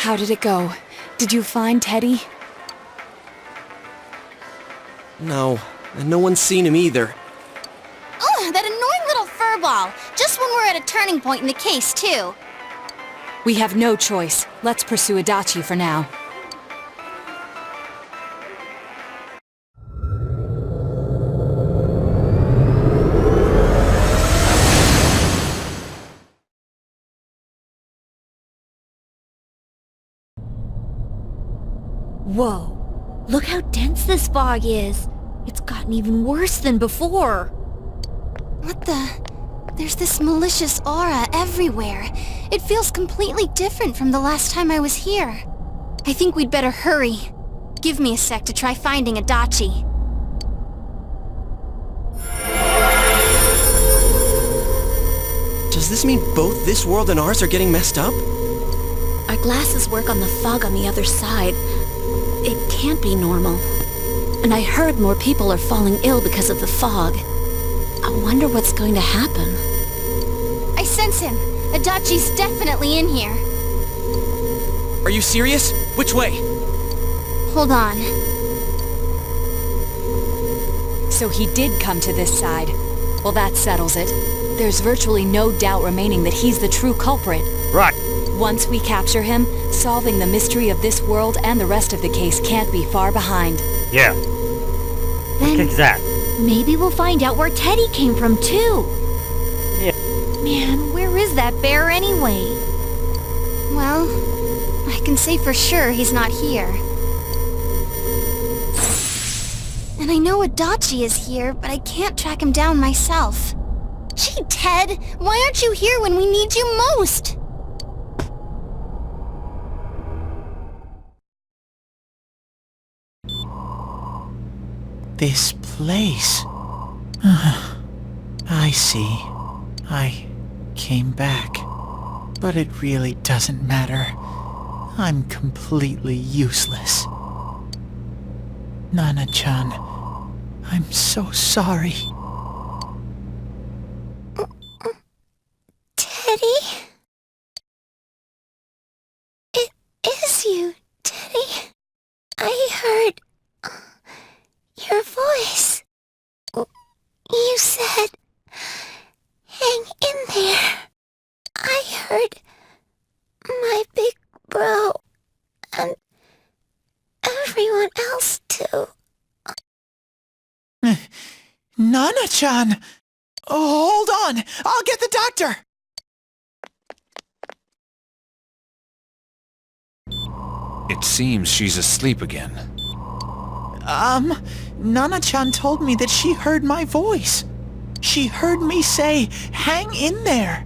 How did it go? Did you find Teddy? No, and no one's seen him either. Oh, that annoying little furball! Just when we're at a turning point in the case, too. We have no choice. Let's pursue Adachi for now. Whoa, look how dense this fog is. It's gotten even worse than before. What the... There's this malicious aura everywhere. It feels completely different from the last time I was here. I think we'd better hurry. Give me a sec to try finding Adachi. Does this mean both this world and ours are getting messed up? Our glasses work on the fog on the other side. It can't be normal. And I heard more people are falling ill because of the fog. I wonder what's going to happen. I sense him. Adachi's definitely in here. Are you serious? Which way? Hold on. So he did come to this side. Well, that settles it. There's virtually no doubt remaining that he's the true culprit. Right. Once we capture him, solving the mystery of this world and the rest of the case can't be far behind. Yeah. Then Exact. maybe we'll find out where Teddy came from too. Yeah. Man, where is that bear anyway? Well, I can say for sure he's not here. And I know Adachi is here, but I can't track him down myself. Gee, Ted, why aren't you here when we need you most? This place. I see. I came back. But it really doesn't matter. I'm completely useless. Nana-chan, I'm so sorry. Teddy? It is you, Teddy. I heard your voice. You said, hang in there. I heard my big bro and everyone else too. Nana-chan! Oh, hold on! I'll get the doctor! It seems she's asleep again. Nana-chan told me that she heard my voice. She heard me say, hang in there.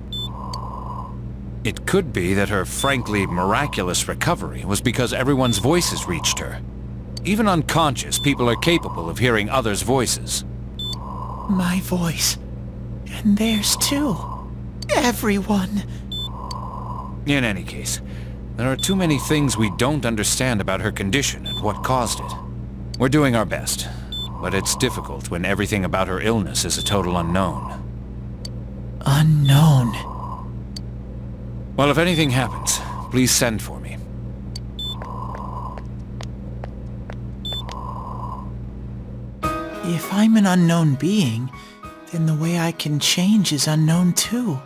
It could be that her frankly miraculous recovery was because everyone's voices reached her. Even unconscious, people are capable of hearing others' voices. My voice. And theirs too. Everyone. In any case, there are too many things we don't understand about her condition and what caused it. We're doing our best, but it's difficult when everything about her illness is a total unknown. Unknown. Well, if anything happens, please send for me. If I'm an unknown being, then the way I can change is unknown too.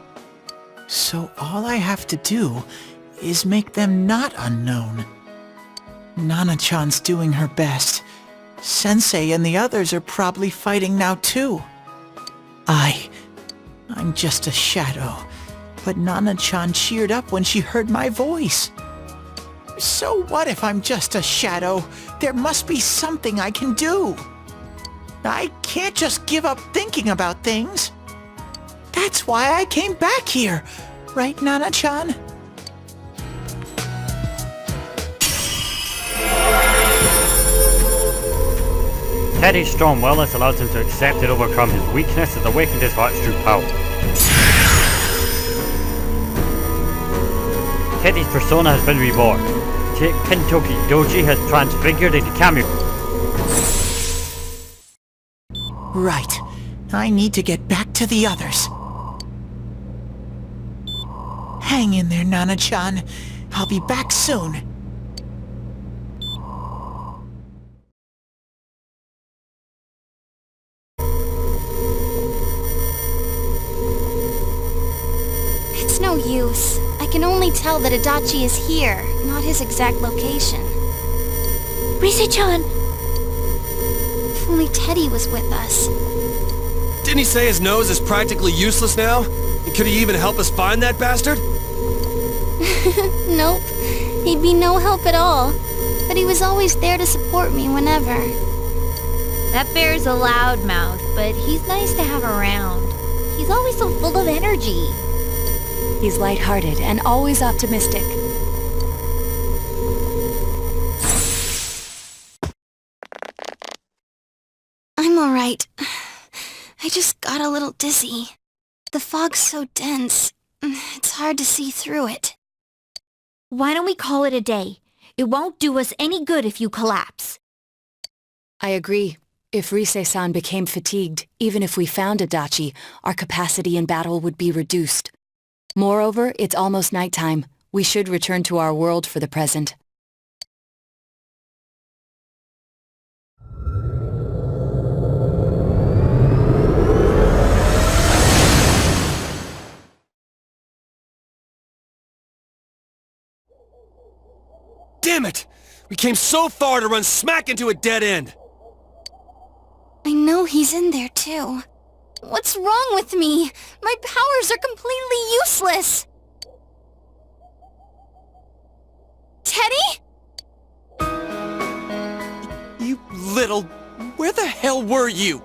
So all I have to do is make them not unknown. Nana-chan's doing her best. Sensei and the others are probably fighting now too. I'm just a shadow, but Nana-chan cheered up when she heard my voice. So what if I'm just a shadow? There must be something I can do. I can't just give up thinking about things. That's why I came back here, right, Nana-chan? Teddy's strong willness allows him to accept and overcome his weakness and awakened his heart's true power. Teddy's persona has been reborn. Kintoki Doji has transfigured into Kamui. Right. I need to get back to the others. Hang in there, Nana-chan. I'll be back soon. only tell that Adachi is here, not his exact location. Rise-chan! If only Teddy was with us. Didn't he say his nose is practically useless now? And could he even help us find that bastard? Nope. He'd be no help at all. But he was always there to support me whenever. That bear's a loudmouth, but he's nice to have around. He's always so full of energy. He's lighthearted and always optimistic. I'm alright. I just got a little dizzy. The fog's so dense, it's hard to see through it. Why don't we call it a day? It won't do us any good if you collapse. I agree. If Rise-san became fatigued, even if we found Adachi, our capacity in battle would be reduced. Moreover, it's almost nighttime. We should return to our world for the present. Damn it! We came so far to run smack into a dead end! I know he's in there too. What's wrong with me? My powers are completely useless! Teddy? You little... Where the hell were you?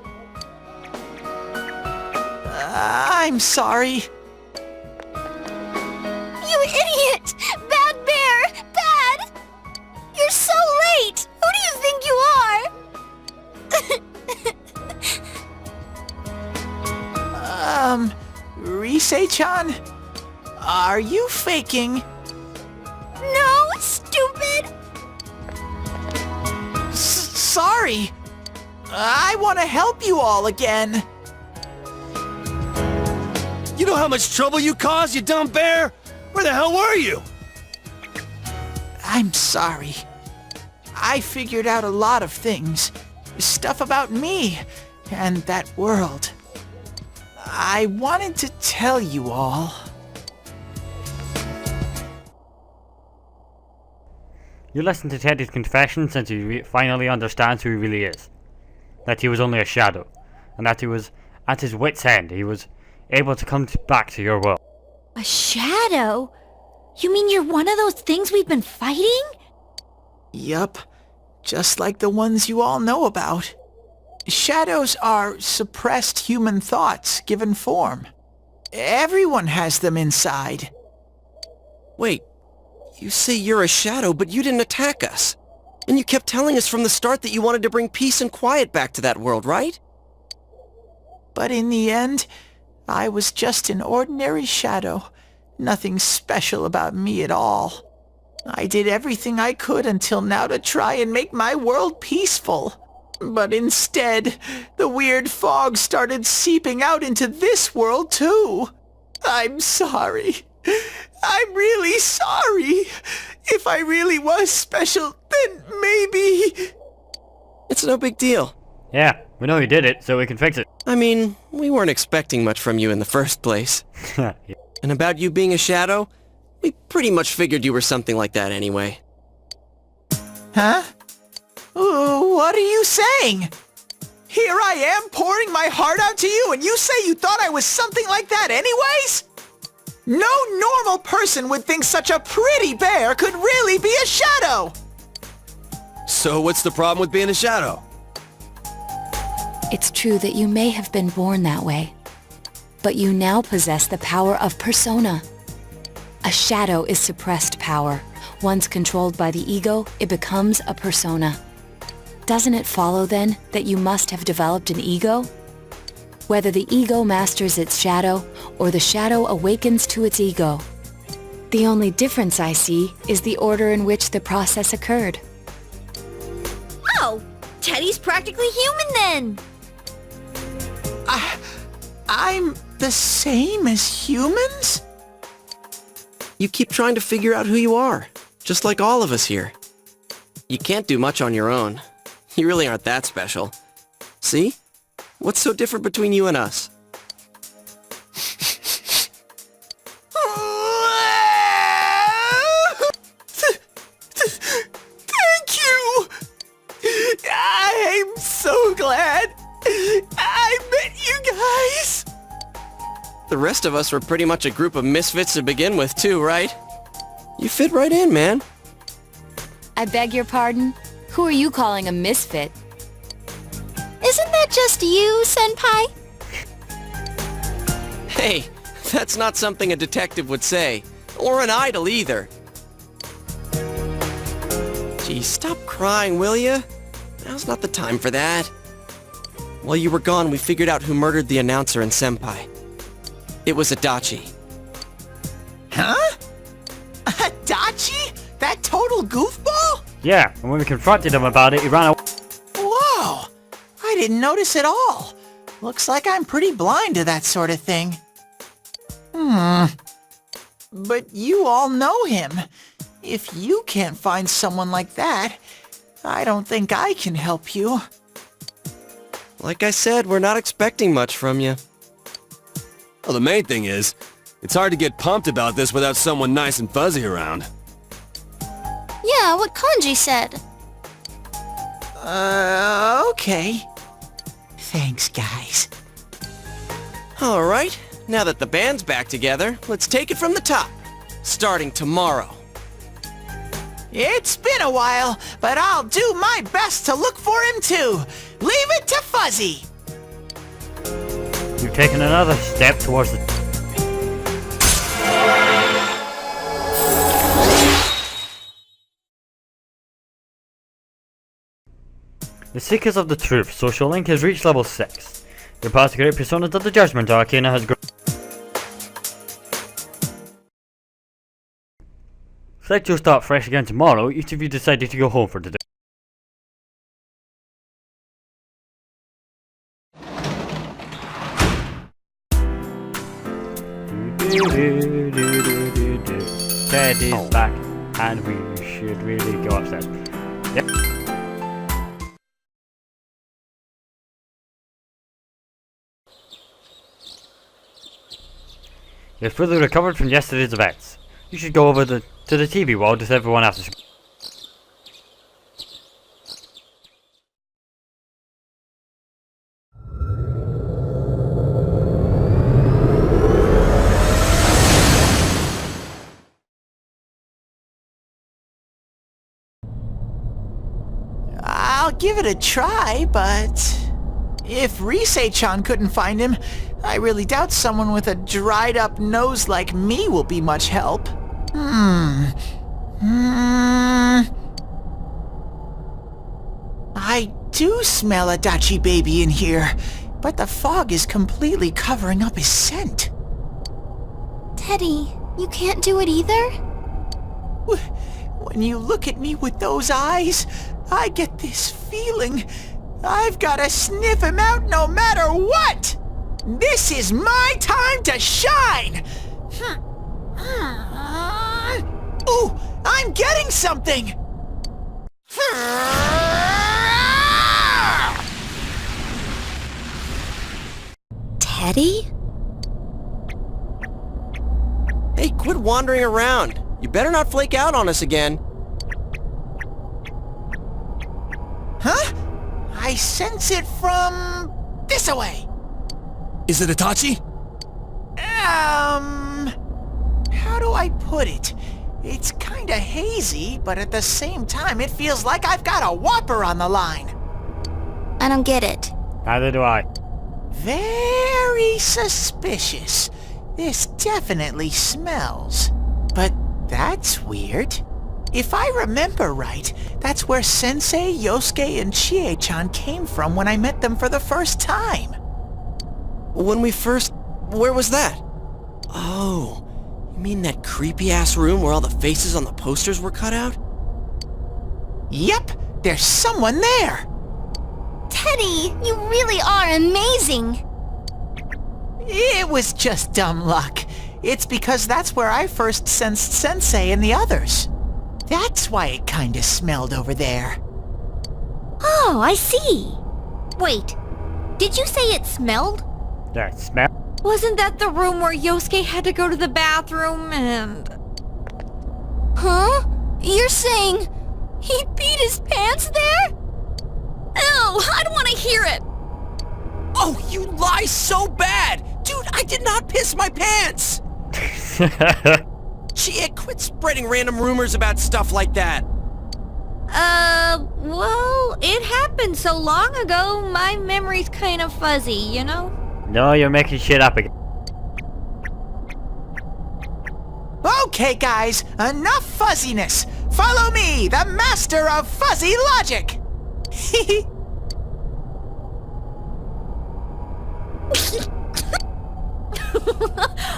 I'm sorry. You idiot! Bad bear! Bad! You're so late! Who do you think you are? Rise-chan? Are you faking? No, stupid! Sorry. I want to help you all again. You know how much trouble you caused, you dumb bear? Where the hell were you? I'm sorry. I figured out a lot of things. Stuff about me and that world. I wanted to tell you all. You listen to Teddy's confessions and he finally understands who he really is. That he was only a shadow, and that he was at his wit's end. He was able to come back to your world. A shadow? You mean you're one of those things we've been fighting? Yup, just like the ones you all know about. Shadows are suppressed human thoughts given form. Everyone has them inside. Wait, you say you're a shadow, but you didn't attack us. And you kept telling us from the start that you wanted to bring peace and quiet back to that world, right? But in the end, I was just an ordinary shadow. Nothing special about me at all. I did everything I could until now to try and make my world peaceful. But instead, the weird fog started seeping out into this world too. I'm sorry. I'm really sorry. If I really was special, then maybe... It's no big deal. Yeah, we know you did it, so we can fix it. I mean, we weren't expecting much from you in the first place. Yeah. And about you being a shadow, we pretty much figured you were something like that anyway. Huh? What are you saying? Here I am pouring my heart out to you, and you say you thought I was something like that anyways? No normal person would think such a pretty bear could really be a shadow! So what's the problem with being a shadow? It's true that you may have been born that way, but you now possess the power of persona. A shadow is suppressed power. Once controlled by the ego, it becomes a persona. Doesn't it follow then that you must have developed an ego? Whether the ego masters its shadow or the shadow awakens to its ego. The only difference I see is the order in which the process occurred. Oh, Teddy's practically human then. I'm the same as humans? You keep trying to figure out who you are, just like all of us here. You can't do much on your own. You really aren't that special. See? What's so different between you and us? so glad I met you guys. The rest of us were pretty much a group of misfits to begin with, too, right? You fit right in, man. I beg your pardon? Who are you calling a misfit? Isn't that just you, Senpai? Hey, that's not something a detective would say. Or an idol, either. Gee, stop crying, will ya? Now's not the time for that. While you were gone, we figured out who murdered the announcer and Senpai. It was Adachi. Huh? Adachi? That total goofball? Yeah, and when we confronted him about it, he ran away. Whoa! I didn't notice at all. Looks like I'm pretty blind to that sort of thing. But you all know him. If you can't find someone like that, I don't think I can help you. Like I said, we're not expecting much from you. Well, the main thing is, it's hard to get pumped about this without someone nice and fuzzy around. Yeah, what Kanji said. Okay. Thanks, guys. Alright, now that the band's back together, let's take it from the top. Starting tomorrow. It's been a while, but I'll do my best to look for him too. Leave it to Fuzzy. You've taken another step towards the... The Seekers of the Truth social link has reached level 6. Your path to great personas of the Judgment Arcana has grown. Said you'll start fresh again tomorrow, each of you decided to go home for today. Teddy's back, and we should really go upstairs. Yep. You're fully recovered from yesterday's events. You should go over to the TV wall with everyone after school. I'll give it a try, but if Risei-chan couldn't find him, I really doubt someone with a dried up nose like me will be much help. I do smell Adachi baby in here, but the fog is completely covering up his scent. Teddy, you can't do it either? When you look at me with those eyes, I get this feeling I've gotta sniff him out no matter what! This is my time to shine! Ooh, I'm getting something! Teddy? Hey, quit wandering around. You better not flake out on us again. Huh? I sense it from this away. Is it Adachi? How do I put it? It's kinda hazy, but at the same time it feels like I've got a whopper on the line. I don't get it. Neither do I. Very suspicious. This definitely smells. But that's weird. If I remember right, that's where Sensei, Yosuke, and Chie-chan came from when I met them for the first time. Where was that? Oh, you mean that creepy-ass room where all the faces on the posters were cut out? Yep, there's someone there. Teddy, you really are amazing! It was just dumb luck. It's because that's where I first sensed Sensei and the others. That's why it kinda smelled over there. Oh, I see. Wait, did you say it smelled? That smell. Wasn't that the room where Yosuke had to go to the bathroom and... Huh? You're saying he peed his pants there? Ew, I don't want to I hear it! Oh, you lie so bad! Dude, I did not piss my pants! Shit, quit spreading random rumors about stuff like that. Well, it happened so long ago, my memory's kind of fuzzy, you know? No, you're making shit up again. Okay, guys, enough fuzziness. Follow me, the master of fuzzy logic.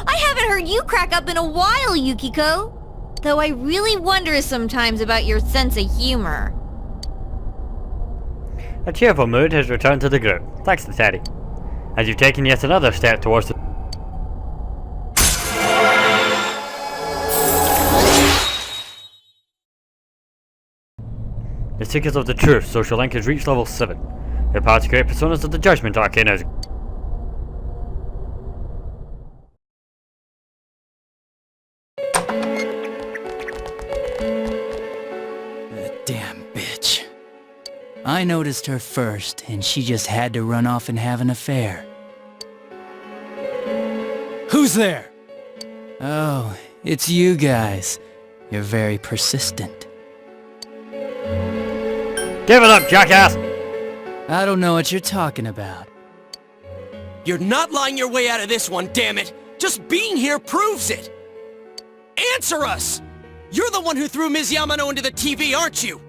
I haven't heard you crack up in a while, Yukiko. Though I really wonder sometimes about your sense of humor. A cheerful mood has returned to the group, thanks to Teddy, as you've taken yet another step towards the... The Seekers of the Truth social link has reached level 7. Your power to create personas of the Judgment Arcane has... That damn bitch. I noticed her first, and she just had to run off and have an affair. Who's there? Oh, it's you guys. You're very persistent. Give it up, jackass! I don't know what you're talking about. You're not lying your way out of this one, damn it! Just being here proves it! Answer us! You're the one who threw Ms. Yamano into the TV, aren't you?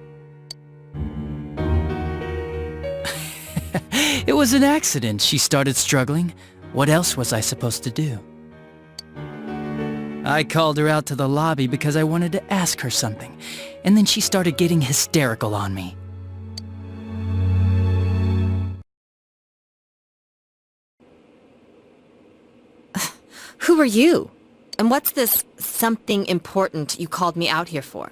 It was an accident. She started struggling. What else was I supposed to do? I called her out to the lobby because I wanted to ask her something, and then she started getting hysterical on me. Who are you? And what's this something important you called me out here for?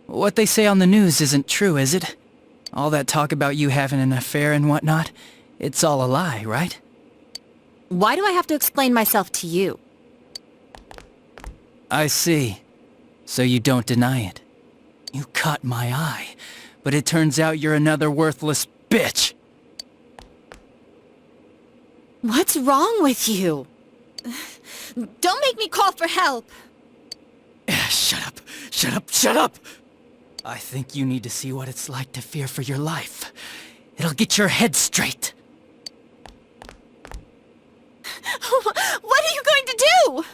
What they say on the news isn't true, is it? All that talk about you having an affair and whatnot, it's all a lie, right? Why do I have to explain myself to you? I see. So you don't deny it. You caught my eye, but it turns out you're another worthless bitch! What's wrong with you? Don't make me call for help! Shut up! Shut up! Shut up! I think you need to see what it's like to fear for your life. It'll get your head straight. What are you going to do?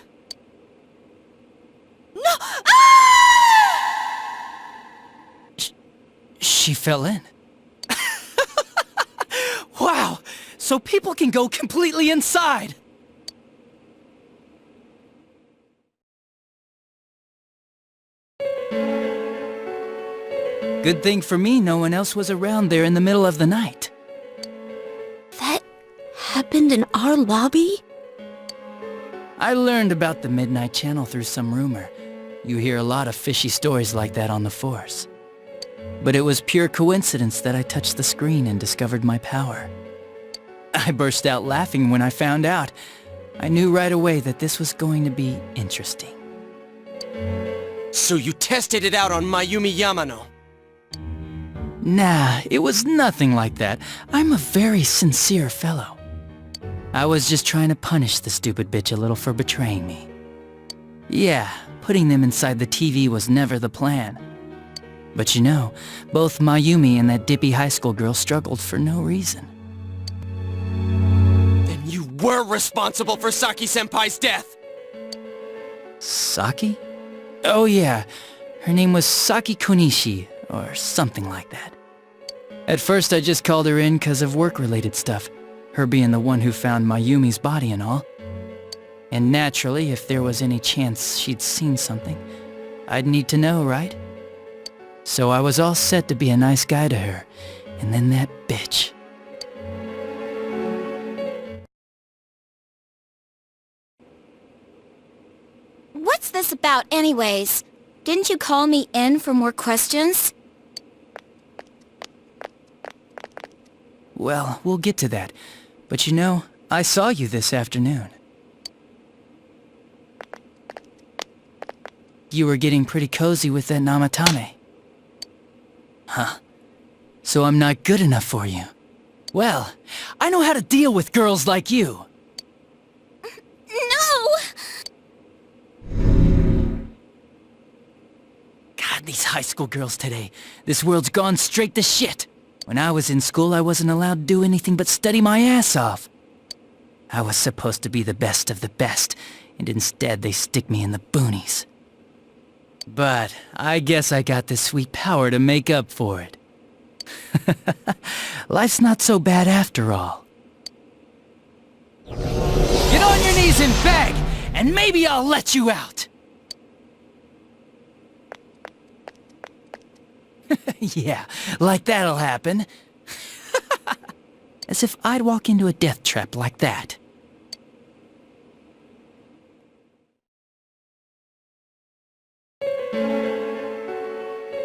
No! Ah! She fell in. Wow! So people can go completely inside! Good thing for me no one else was around there in the middle of the night. That happened in our lobby? I learned about the Midnight Channel through some rumor. You hear a lot of fishy stories like that on the force. But it was pure coincidence that I touched the screen and discovered my power. I burst out laughing when I found out. I knew right away that this was going to be interesting. So you tested it out on Mayumi Yamano? Nah, it was nothing like that. I'm a very sincere fellow. I was just trying to punish the stupid bitch a little for betraying me. Yeah, putting them inside the TV was never the plan. But you know, both Mayumi and that dippy high school girl struggled for no reason. Then you were responsible for Saki-senpai's death! Saki? Oh yeah, her name was Saki Konishi, or something like that. At first I just called her in because of work-related stuff, her being the one who found Mayumi's body and all. And naturally, if there was any chance she'd seen something, I'd need to know, right? So I was all set to be a nice guy to her, and then that bitch. What's this about anyways? Didn't you call me in for more questions? Well, we'll get to that. But you know, I saw you this afternoon. You were getting pretty cozy with that Namatame. Huh. So I'm not good enough for you. Well, I know how to deal with girls like you. No! God, these high school girls today. This world's gone straight to shit. When I was in school, I wasn't allowed to do anything but study my ass off. I was supposed to be the best of the best, and instead they stick me in the boonies. But I guess I got the sweet power to make up for it. Life's not so bad after all. Get on your knees and beg, and maybe I'll let you out. Yeah, like that'll happen. As if I'd walk into a death trap like that.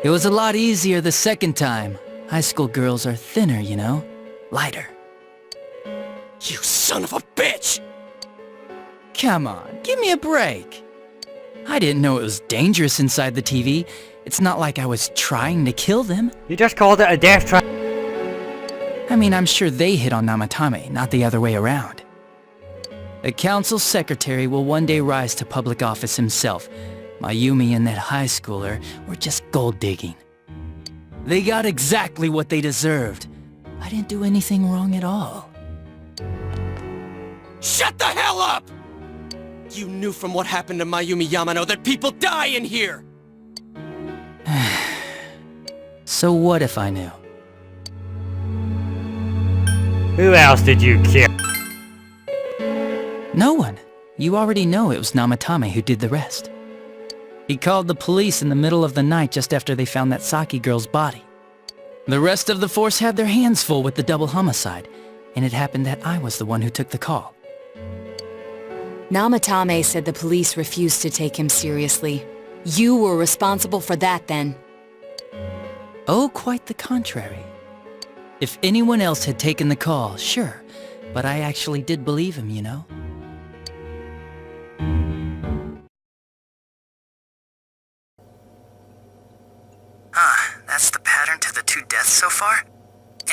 It was a lot easier the second time. High school girls are thinner, you know? Lighter. You son of a bitch! Come on, give me a break. I didn't know it was dangerous inside the TV. It's not like I was trying to kill them. You just called it a death trap. I mean, I'm sure they hit on Namatame, not the other way around. The council secretary will one day rise to public office himself. Mayumi and that high schooler were just gold digging. They got exactly what they deserved. I didn't do anything wrong at all. Shut the hell up! You knew from what happened to Mayumi Yamano that people die in here! So what if I knew? Who else did you kill? No one. You already know it was Namatame who did the rest. He called the police in the middle of the night just after they found that Saki girl's body. The rest of the force had their hands full with the double homicide, and it happened that I was the one who took the call. Namatame said the police refused to take him seriously. You were responsible for that then. Oh, quite the contrary. If anyone else had taken the call, sure, but I actually did believe him, you know? That's the pattern to the 2 deaths so far?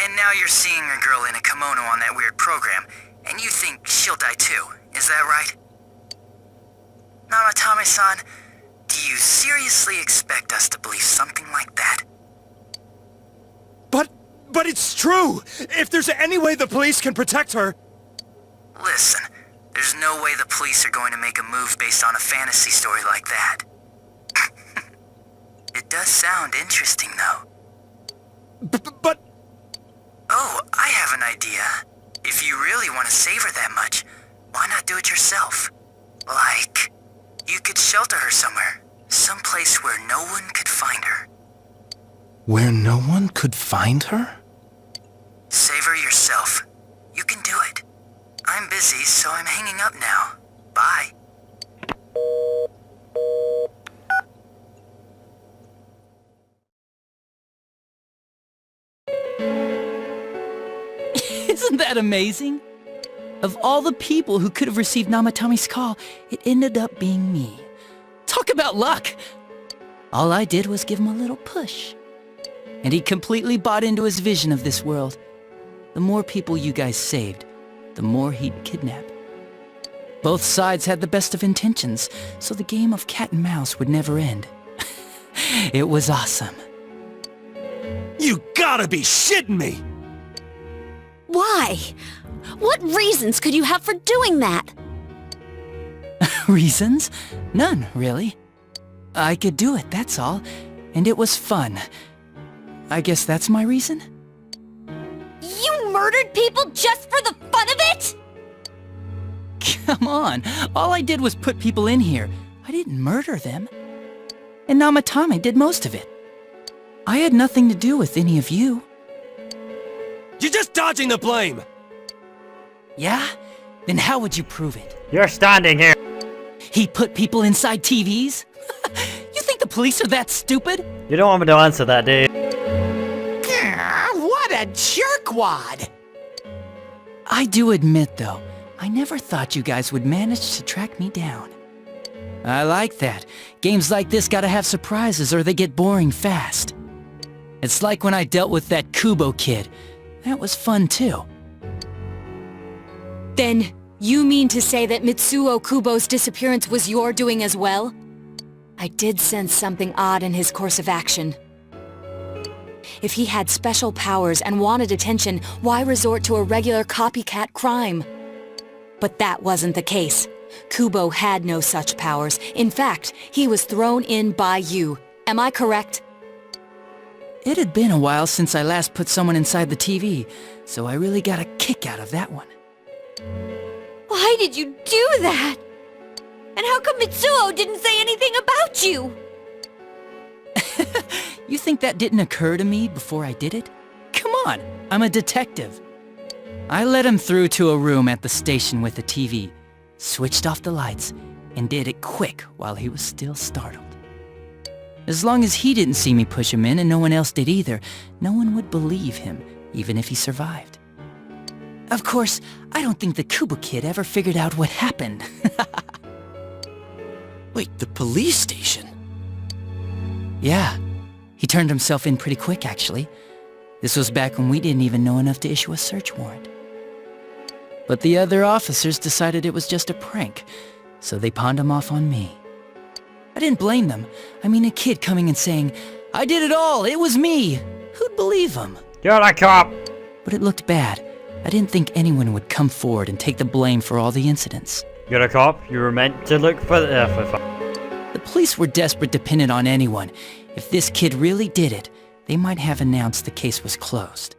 And now you're seeing a girl in a kimono on that weird program, and you think she'll die too, is that right? Namatame-san, do you seriously expect us to believe something like that? But it's true! If there's any way the police can protect her... Listen, there's no way the police are going to make a move based on a fantasy story like that. It does sound interesting, though. But... Oh, I have an idea. If you really want to save her that much, why not do it yourself? Like, you could shelter her somewhere. Someplace where no one could find her. Where no one could find her? Save her yourself. You can do it. I'm busy, so I'm hanging up now. Bye. Isn't that amazing? Of all the people who could have received Namatame's call, it ended up being me. Talk about luck! All I did was give him a little push. And he completely bought into his vision of this world. The more people you guys saved, the more he'd kidnap. Both sides had the best of intentions, so the game of cat and mouse would never end. It was awesome. You gotta be shitting me! Why? What reasons could you have for doing that? Reasons? None, really. I could do it, that's all. And it was fun. I guess that's my reason? You murdered people just for the fun of it? Come on, all I did was put people in here. I didn't murder them. And Namatame did most of it. I had nothing to do with any of you. You're just dodging the blame! Yeah? Then how would you prove it? You're standing here. He put people inside TVs? You think the police are that stupid? You don't want me to answer that, do you? What a jerkwad! I do admit, though, I never thought you guys would manage to track me down. I like that. Games like this gotta have surprises or they get boring fast. It's like when I dealt with that Kubo kid. That was fun too. Then, you mean to say that Mitsuo Kubo's disappearance was your doing as well? I did sense something odd in his course of action. If he had special powers and wanted attention, why resort to a regular copycat crime? But that wasn't the case. Kubo had no such powers. In fact, he was thrown in by you. Am I correct? It had been a while since I last put someone inside the TV, so I really got a kick out of that one. Why did you do that? And how come Mitsuo didn't say anything about you? You think that didn't occur to me before I did it? Come on, I'm a detective. I led him through to a room at the station with the TV, switched off the lights, and did it quick while he was still startled. As long as he didn't see me push him in and no one else did either, no one would believe him, even if he survived. Of course, I don't think the Kubo kid ever figured out what happened. Wait, the police station? Yeah, he turned himself in pretty quick, actually. This was back when we didn't even know enough to issue a search warrant. But the other officers decided it was just a prank, so they pawned him off on me. I didn't blame them. I mean, a kid coming and saying, "I did it all, it was me." Who'd believe him? You're a cop! But it looked bad. I didn't think anyone would come forward and take the blame for all the incidents. You're a cop. You were meant to look for the... The police were desperate to pin it on anyone. If this kid really did it, they might have announced the case was closed.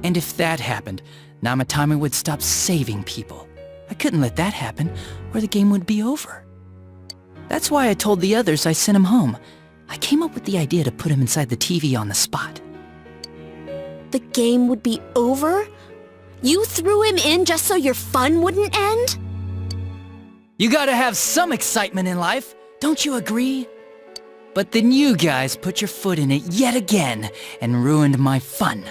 And if that happened, Namatame would stop saving people. I couldn't let that happen, or the game would be over. That's why I told the others I sent him home. I came up with the idea to put him inside the TV on the spot. The game would be over? You threw him in just so your fun wouldn't end? You gotta have some excitement in life, don't you agree? But then you guys put your foot in it yet again and ruined my fun.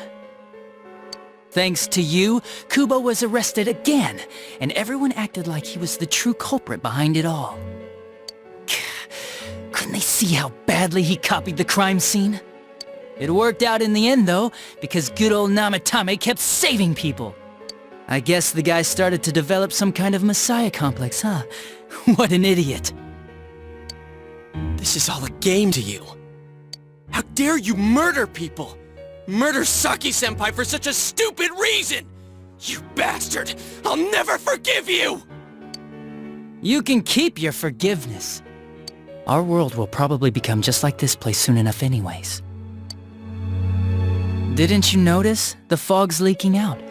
Thanks to you, Kubo was arrested again, and everyone acted like he was the true culprit behind it all. Couldn't they see how badly he copied the crime scene? It worked out in the end, though, because good old Namatame kept saving people. I guess the guy started to develop some kind of messiah complex, huh? What an idiot. This is all a game to you. How dare you murder people? Murder Saki-senpai for such a stupid reason! You bastard! I'll never forgive you! You can keep your forgiveness. Our world will probably become just like this place soon enough anyways. Didn't you notice? The fog's leaking out.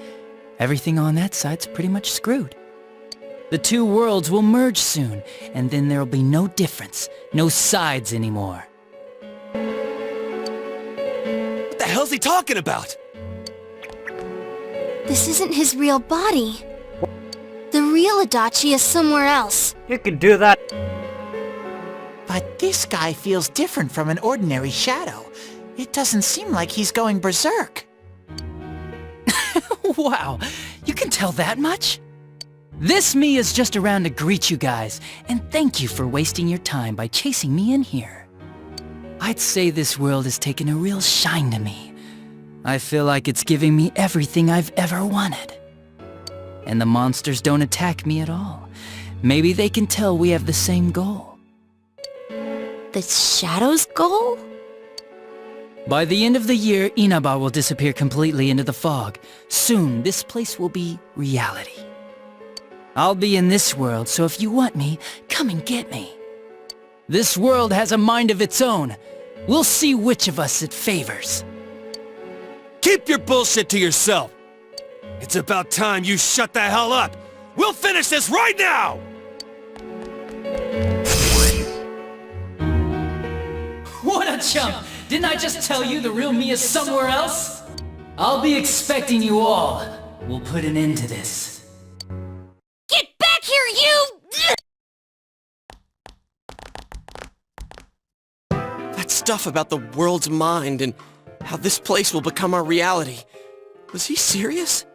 Everything on that side's pretty much screwed. The two worlds will merge soon, and then there'll be no difference, no sides anymore. What the hell's he talking about? This isn't his real body. The real Adachi is somewhere else. You can do that. But this guy feels different from an ordinary shadow. It doesn't seem like he's going berserk. Wow, you can tell that much? This me is just around to greet you guys, and thank you for wasting your time by chasing me in here. I'd say this world has taken a real shine to me. I feel like it's giving me everything I've ever wanted. And the monsters don't attack me at all. Maybe they can tell we have the same goal. The Shadow's goal? By the end of the year, Inaba will disappear completely into the fog. Soon, this place will be reality. I'll be in this world, so if you want me, come and get me. This world has a mind of its own. We'll see which of us it favors. Keep your bullshit to yourself! It's about time you shut the hell up! We'll finish this right now! What a chump! Didn't I just tell you the real me is somewhere else? I'll be expecting you all. We'll put an end to this. Get back here, you! That stuff about the world's mind and how this place will become our reality. Was he serious?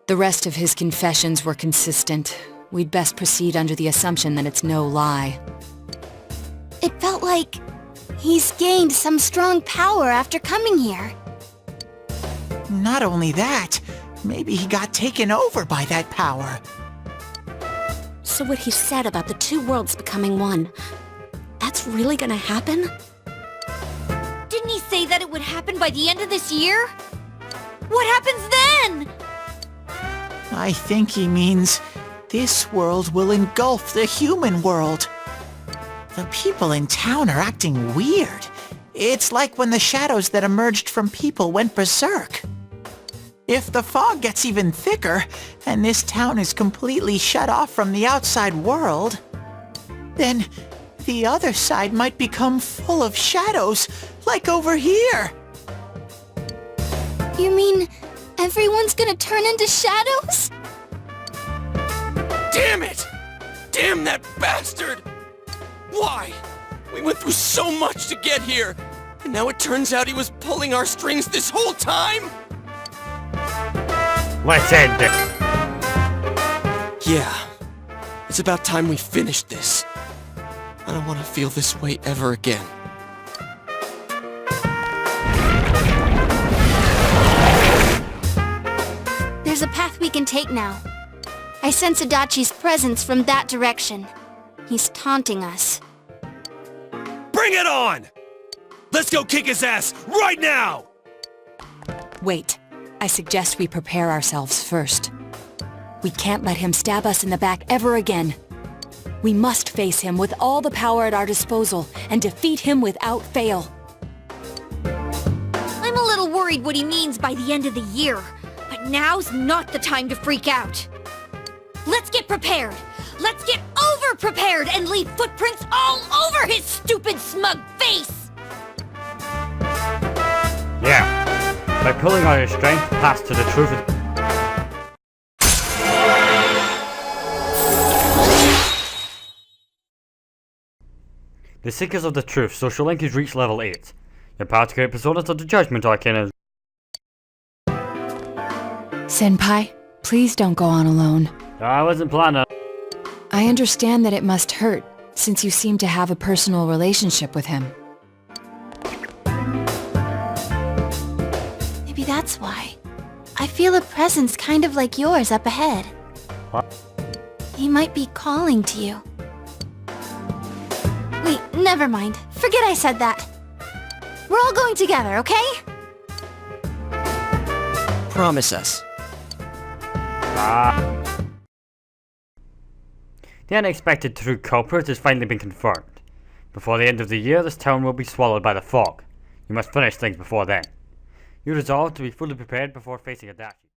The rest of his confessions were consistent. We'd best proceed under the assumption that it's no lie. It felt like He's gained some strong power after coming here. Not only that, maybe he got taken over by that power. So what he said about the two worlds becoming one, that's really gonna happen? Didn't he say that it would happen by the end of this year? What happens then? I think he means this world will engulf the human world. The people in town are acting weird. It's like when the shadows that emerged from people went berserk. If the fog gets even thicker, and this town is completely shut off from the outside world, then the other side might become full of shadows, like over here. You mean everyone's gonna turn into shadows? Damn it! Damn that bastard! Why? We went through so much to get here, and now it turns out he was pulling our strings this whole time? Let's end it. Yeah. It's about time we finished this. I don't want to feel this way ever again. There's a path we can take now. I sense Adachi's presence from that direction. He's taunting us. Bring it on! Let's go kick his ass right now! Wait. I suggest we prepare ourselves first. We can't let him stab us in the back ever again. We must face him with all the power at our disposal and defeat him without fail. I'm a little worried what he means by the end of the year, but now's not the time to freak out. Let's get prepared. Let's get over-prepared and leave footprints all over his stupid, smug face! Yeah. By pulling on your strength, pass to the truth. The Seekers of the Truth social link has reached level 8. Your power to create personas of the Judgment Arcana. Senpai, please don't go on alone. I wasn't planning. I understand that it must hurt, since you seem to have a personal relationship with him. Maybe that's why. I feel a presence kind of like yours up ahead. What? He might be calling to you. Wait, never mind. Forget I said that. We're all going together, okay? Promise us. The unexpected true culprit has finally been confirmed. Before the end of the year, this town will be swallowed by the fog. You must finish things before then. You resolve to be fully prepared before facing Adatchi.